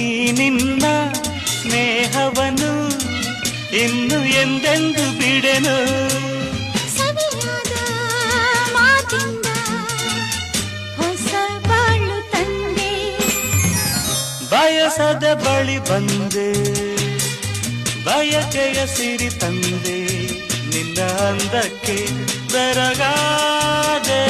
ಈ ನಿನ್ನ ಸ್ನೇಹವನು ಇನ್ನು ಎಂದೆಂದು ಬಿಡೆನು. ಸವಿಯಾದ ಮಾತಿಂದ ಹೊಸ ಬಾಳು ತಂದೆ, ಬಯಸದ ಬಳಿ ಬಂದೆ, ಬಯಕೆಯ ಸಿರಿ ತಂದೆ, ನಿನ್ನ ಅಂದಕ್ಕೆ ಬೆರಗಾದೆ.